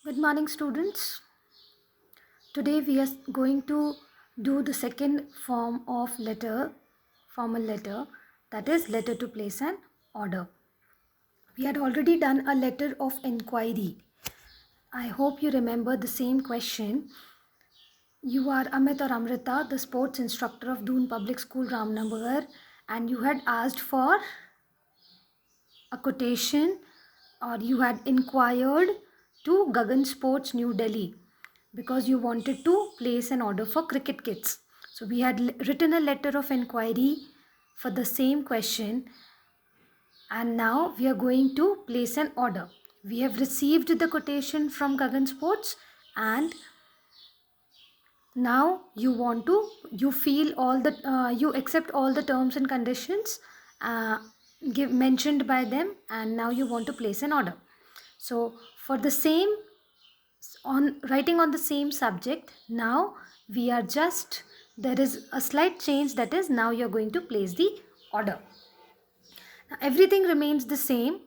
Good morning, students. Today we are going to do the second form of formal letter, that is letter to place an order. We had already done a letter of inquiry. I hope you remember the same question. You are Amit or Amrita, the sports instructor of Doon Public School, Ramnagar, and you had asked for a quotation, or you had inquired to Gagan Sports, New Delhi, because you wanted to place an order for cricket kits. So we had written a letter of inquiry for the same question, and now we are going to place an order. We have received the quotation from Gagan Sports, and now you feel all the you accept all the terms and conditions mentioned by them, and now you want to place an order. So for the same, on writing on the same subject, now we are just, there is a slight change, that is now you're going to place the order. Now, everything remains the same.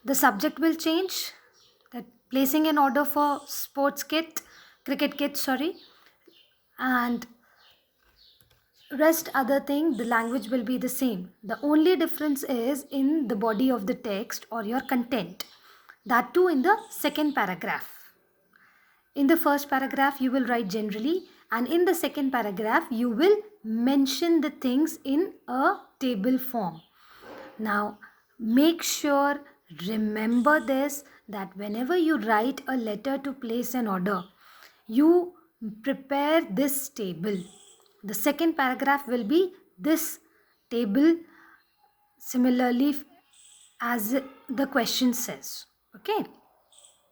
The subject will change, that placing an order for cricket kit, and rest other thing, the language will be the same. The only difference is in the body of the text or your content, that too in the second paragraph. In the first paragraph you will write generally, and in the second paragraph you will mention the things in a table form. Now make sure, remember this, that whenever you write a letter to place an order, you prepare this table. The second paragraph will be this table, similarly as the question says. Okay.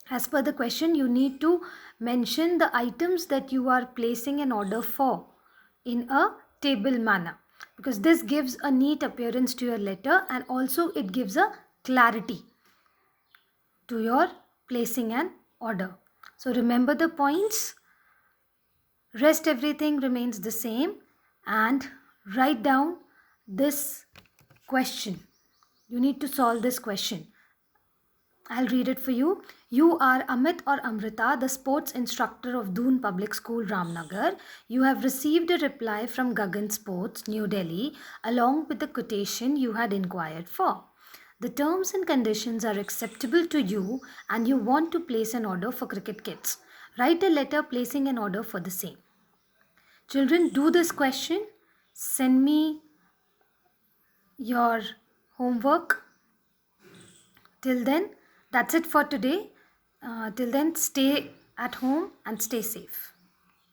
As per the question, you need to mention the items that you are placing an order for in a table manner, because this gives a neat appearance to your letter, and also it gives a clarity to your placing an order. So remember the points. Rest everything remains the same, and write down this question. You need to solve this question. I'll read it for you. You are Amit or Amrita, the sports instructor of Doon Public School, Ramnagar. You have received a reply from Gagan Sports, New Delhi, along with the quotation you had inquired for. The terms and conditions are acceptable to you, and you want to place an order for cricket kits. Write a letter placing an order for the same. Children, do this question. Send me your homework. Till then, that's it for today. Till then, stay at home and stay safe.